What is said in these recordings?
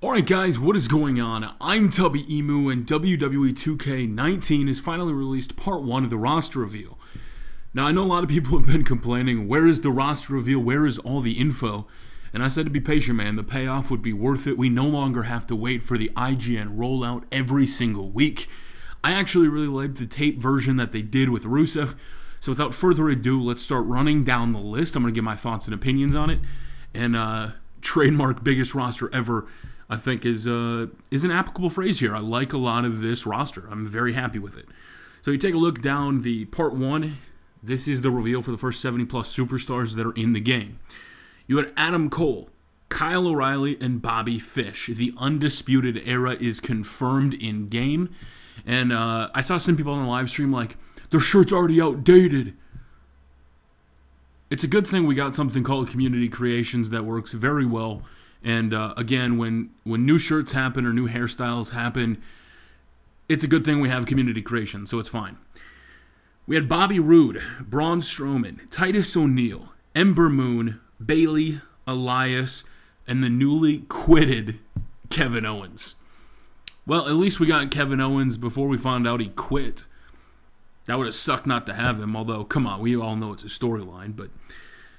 Alright guys, what is going on? I'm Tubby Emu and WWE 2K19 has finally released part 1 of the roster reveal. Now I know a lot of people have been complaining, where is the roster reveal, where is all the info? And I said to be patient man, the payoff would be worth it. We no longer have to wait for the IGN rollout every single week. I actually really liked the tape version that they did with Rusev. So without further ado, let's start running down the list. I'm going to give my thoughts and opinions on it. And trademark biggest roster ever, I think is an applicable phrase here. I like a lot of this roster. I'm very happy with it. So you take a look down the part 1. This is the reveal for the first 70+ superstars that are in the game. You had Adam Cole, Kyle O'Reilly, and Bobby Fish. The Undisputed Era is confirmed in game. And I saw some people on the live stream like, their shirt's already outdated. It's a good thing we got something called Community Creations that works very well. And again, when new shirts happen or new hairstyles happen, it's a good thing we have Community Creations, so it's fine. We had Bobby Roode, Braun Strowman, Titus O'Neil, Ember Moon, Bayley, Elias, and the newly quitted Kevin Owens. Well, at least we got Kevin Owens before we found out he quit. That would have sucked not to have him, although, come on, we all know it's a storyline, but...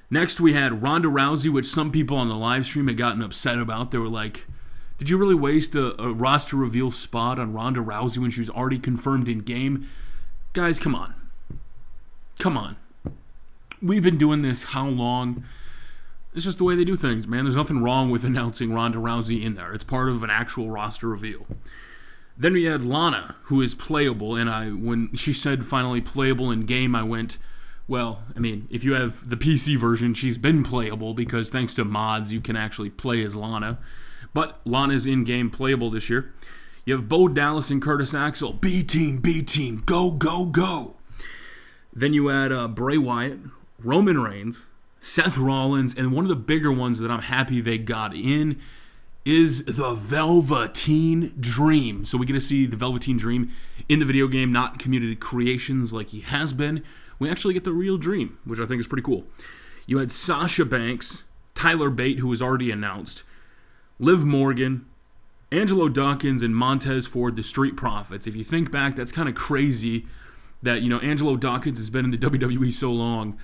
Next, we had Ronda Rousey, which some people on the live stream had gotten upset about. They were like, did you really waste a roster reveal spot on Ronda Rousey when she was already confirmed in game? Guys, come on. Come on. We've been doing this how long? It's just the way they do things, man. There's nothing wrong with announcing Ronda Rousey in there. It's part of an actual roster reveal. Then we had Lana, who is playable, and when she said finally playable in game, I went... Well, I mean, if you have the PC version, she's been playable because thanks to mods, you can actually play as Lana. But Lana's in-game playable this year. You have Bo Dallas and Curtis Axel. B-Team, go, go, go. Then you had Bray Wyatt, Roman Reigns, Seth Rollins, and one of the bigger ones that I'm happy they got in is the Velveteen Dream. So we get to see the Velveteen Dream in the video game, not Community Creations like he has been. We actually get the real Dream, which I think is pretty cool. You had Sasha Banks, Tyler Bate, who was already announced, Liv Morgan, Angelo Dawkins, and Montez Ford, the Street Profits. If you think back, that's kind of crazy that, you know, Angelo Dawkins has been in the WWE so long.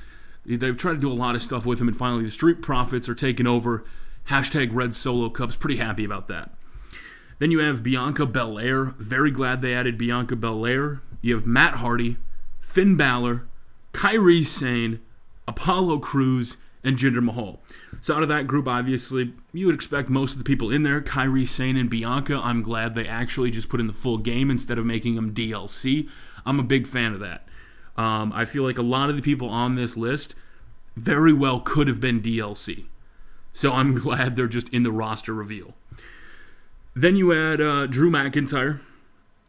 They've tried to do a lot of stuff with him, and finally the Street Profits are taking over. Hashtag Red Solo Cups. Pretty happy about that. Then you have Bianca Belair. Very glad they added Bianca Belair. You have Matt Hardy, Finn Balor, Kairi Sane, Apollo Crews, and Jinder Mahal. So out of that group, obviously, you would expect most of the people in there. Kairi Sane and Bianca, I'm glad they actually just put in the full game instead of making them DLC. I'm a big fan of that. I feel like a lot of the people on this list very well could have been DLC. So I'm glad they're just in the roster reveal. Then you had Drew McIntyre,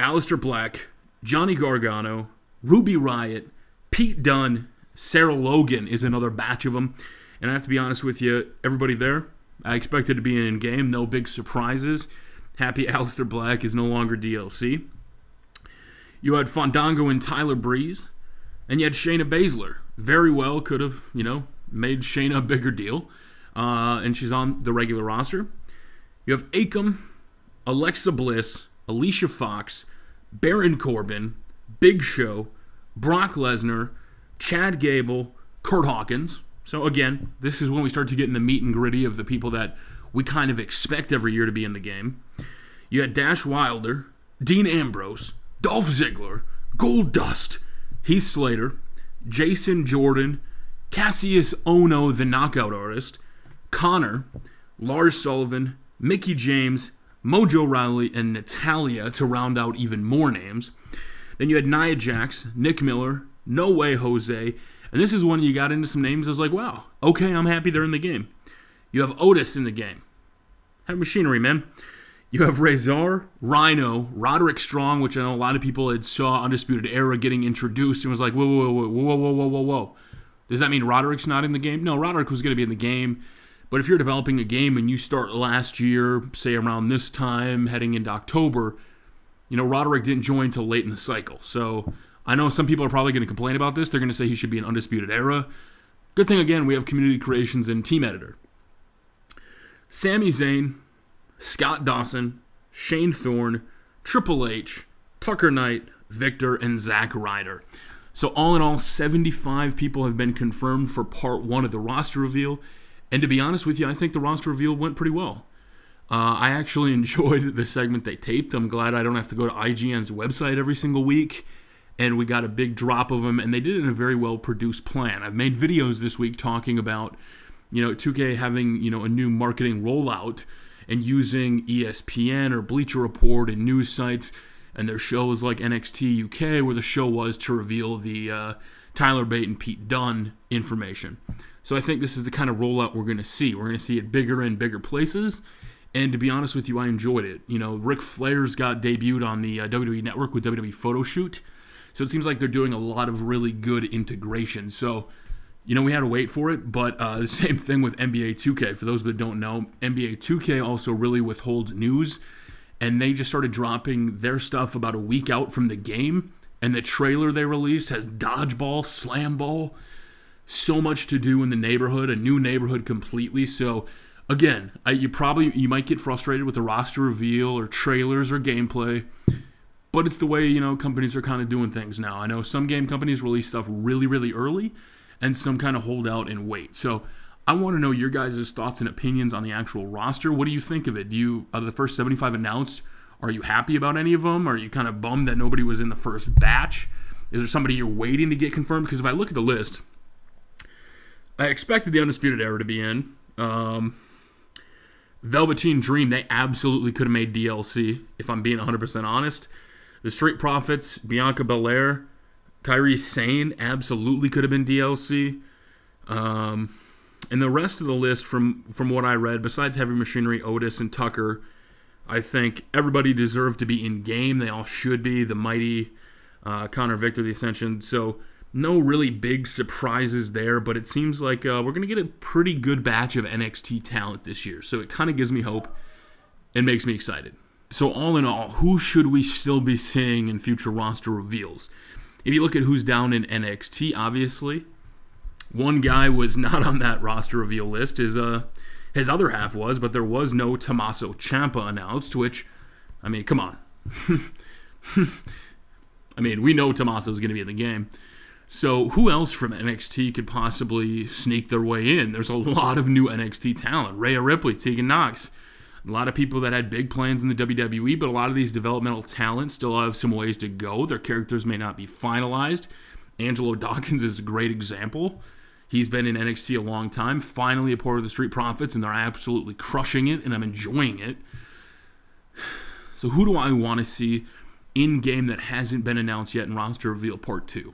Aleister Black, Johnny Gargano, Ruby Riott, Pete Dunne, Sarah Logan is another batch of them. And I have to be honest with you, everybody there, I expected to be in game. No big surprises. Happy Aleister Black is no longer DLC. You had Fandango and Tyler Breeze. And you had Shayna Baszler. Very well could have, you know, made Shayna a bigger deal. And she's on the regular roster. You have Akam, Alexa Bliss, Alicia Fox, Baron Corbin, Big Show, Brock Lesnar, Chad Gable, Kurt Hawkins. So again, this is when we start to get in the meat and gritty of the people that we kind of expect every year to be in the game. You had Dash Wilder, Dean Ambrose, Dolph Ziggler, Goldust, Heath Slater, Jason Jordan, Cassius Ohno, the Knockout Artist, Connor, Lars Sullivan, Mickie James, Mojo Rawley, and Natalya to round out even more names. Then you had Nia Jax, Nick Miller, No Way Jose, and this is when you got into some names I was like, wow, okay, I'm happy they're in the game. You have Otis in the game. Have machinery, man. You have Razor, Rhino, Roderick Strong, which I know a lot of people had saw Undisputed Era getting introduced and was like, whoa. Does that mean Roderick's not in the game? No, Roderick was going to be in the game. But if you're developing a game and you start last year, say around this time, heading into October, you know, Roderick didn't join until late in the cycle. So I know some people are probably going to complain about this. They're going to say he should be an Undisputed Era. Good thing, again, we have Community Creations and Team Editor. Sami Zayn, Scott Dawson, Shane Thorne, Triple H, Tucker Knight, Victor, and Zack Ryder. So all in all, 75 people have been confirmed for part 1 of the roster reveal. And to be honest with you, I think the roster reveal went pretty well. I actually enjoyed the segment they taped. I'm glad I don't have to go to IGN's website every single week. And we got a big drop of them, and they did it in a very well-produced plan. I've made videos this week talking about, 2K having, a new marketing rollout and using ESPN or Bleacher Report and news sites and their shows like NXT UK, where the show was to reveal the Tyler Bate and Pete Dunne information. So I think this is the kind of rollout we're going to see. We're going to see it bigger and bigger places. And to be honest with you, I enjoyed it. Ric Flair's got debuted on the WWE Network with WWE Photoshoot. So it seems like they're doing a lot of really good integration. So, we had to wait for it, but the same thing with NBA 2K. For those that don't know, NBA 2K also really withholds news, and they just started dropping their stuff about a week out from the game, and the trailer they released has dodgeball, slam ball, so much to do in the neighborhood, a new neighborhood completely. So, again, you might get frustrated with the roster reveal or trailers or gameplay, but it's the way, companies are kind of doing things now. I know some game companies release stuff really, really early, and some kind of hold out and wait. So I want to know your guys' thoughts and opinions on the actual roster. What do you think of it? Are the first 75 announced? Are you happy about any of them? Are you kind of bummed that nobody was in the first batch? Is there somebody you're waiting to get confirmed? Because if I look at the list, I expected the Undisputed Era to be in. Velveteen Dream, they absolutely could have made DLC, if I'm being 100% honest. The Street Profits, Bianca Belair, Kairi Sane absolutely could have been DLC. And the rest of the list, from what I read, besides Heavy Machinery, Otis, and Tucker, I think everybody deserved to be in-game. They all should be. The Mighty, Connor Victor, the Ascension. So no really big surprises there, but it seems like we're going to get a pretty good batch of NXT talent this year. So it kind of gives me hope and makes me excited. So all in all, who should we still be seeing in future roster reveals? If you look at who's down in NXT, obviously, one guy was not on that roster reveal list. His other half was, but there was no Tommaso Ciampa announced, which, come on. We know Tommaso's going to be in the game. So who else from NXT could possibly sneak their way in? There's a lot of new NXT talent. Rhea Ripley, Tegan Nox. A lot of people that had big plans in the WWE, but a lot of these developmental talents still have some ways to go. Their characters may not be finalized. Angelo Dawkins is a great example. He's been in NXT a long time, finally a part of the Street Profits, and they're absolutely crushing it, and I'm enjoying it. So who do I want to see in-game that hasn't been announced yet in roster reveal part 2?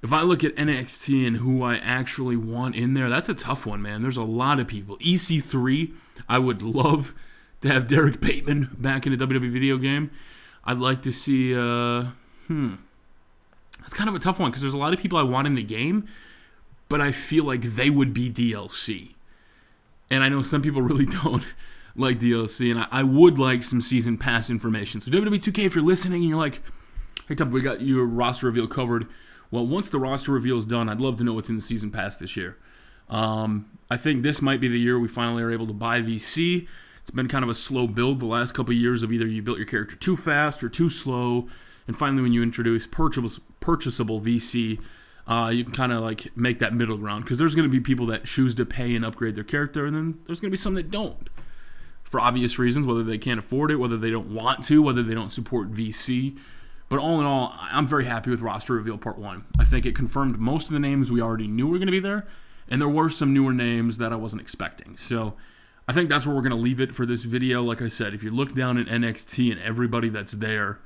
If I look at NXT and who I actually want in there, that's a tough one, man. There's a lot of people. EC3, I would love to have Derek Bateman back in a WWE video game. I'd like to see, that's kind of a tough one because there's a lot of people I want in the game, but I feel like they would be DLC. And I know some people really don't like DLC, and I would like some season pass information. So WWE 2K, if you're listening and you're like, hey, Tup, we got your roster reveal covered. Well, once the roster reveal is done, I'd love to know what's in the season pass this year. I think this might be the year we finally are able to buy VC. It's been kind of a slow build the last couple of years of either you built your character too fast or too slow, and finally when you introduce purchasable VC, you can kind of like make that middle ground, because there's going to be people that choose to pay and upgrade their character, and then there's going to be some that don't, for obvious reasons, whether they can't afford it, whether they don't want to, whether they don't support VC. But all in all, I'm very happy with roster reveal part 1. I think it confirmed most of the names we already knew were going to be there, and there were some newer names that I wasn't expecting. So I think that's where we're going to leave it for this video. Like I said, if you look down at NXT and everybody that's there,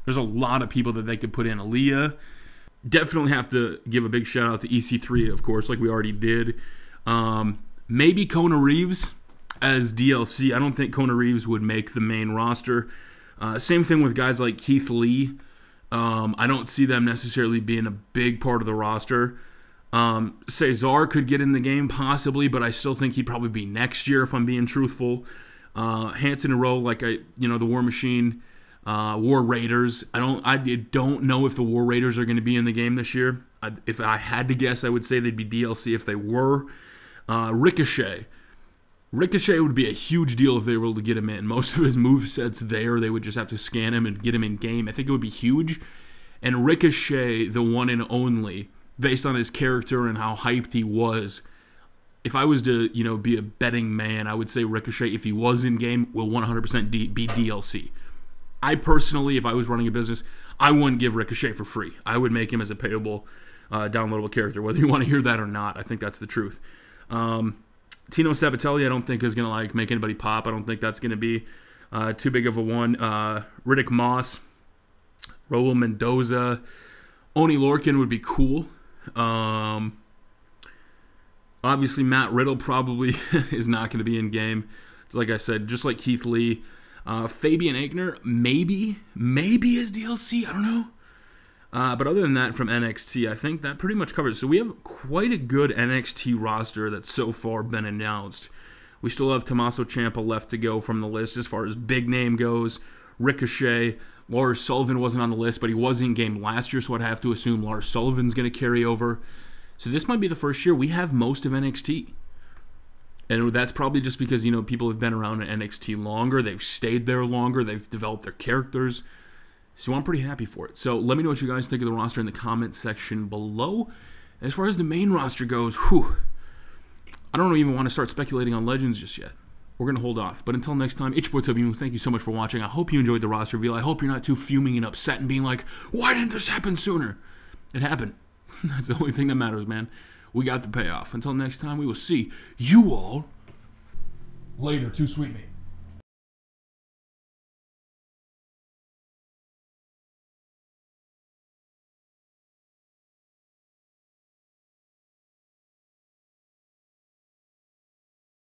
there's a lot of people that they could put in. Aaliyah. Definitely have to give a big shout out to EC3, of course, like we already did. Maybe Kona Reeves as DLC. I don't think Kona Reeves would make the main roster. Same thing with guys like Keith Lee. I don't see them necessarily being a big part of the roster. Cesar could get in the game possibly, but I still think he'd probably be next year if I'm being truthful. Hanson and Rowe, like the War Machine, War Raiders. I don't know if the War Raiders are going to be in the game this year. If I had to guess, I would say they'd be DLC if they were. Ricochet. Ricochet would be a huge deal if they were able to get him in. Most of his moveset's there. They would just have to scan him and get him in game. I think it would be huge. And Ricochet, the one and only, based on his character and how hyped he was, if I was to, be a betting man, I would say Ricochet, if he was in game, will 100% be DLC. I personally, if I was running a business, I wouldn't give Ricochet for free. I would make him as a payable, downloadable character, whether you want to hear that or not. I think that's the truth. Tino Sabatelli, I don't think is going to make anybody pop. I don't think that's going to be too big of a one. Riddick Moss, Raul Mendoza, Oni Lorcan would be cool. Obviously, Matt Riddle probably is not going to be in game. Like I said, just like Keith Lee. Fabian Aichner, maybe is DLC. I don't know. But other than that, from NXT, I think that pretty much covers it. So we have quite a good NXT roster that's so far been announced. We still have Tommaso Ciampa left to go from the list as far as big name goes. Ricochet, Lars Sullivan wasn't on the list, but he was in game last year, so I'd have to assume Lars Sullivan's going to carry over. So this might be the first year we have most of NXT. And that's probably just because, people have been around in NXT longer. They've stayed there longer. They've developed their characters. So I'm pretty happy for it. So let me know what you guys think of the roster in the comment section below. As far as the main roster goes, I don't even want to start speculating on Legends just yet. We're going to hold off. But until next time, it's your boy W. Thank you so much for watching. I hope you enjoyed the roster reveal. I hope you're not too fuming and upset and being like, why didn't this happen sooner? It happened. That's the only thing that matters, man. We got the payoff. Until next time, we will see you all later. Too sweet, mate.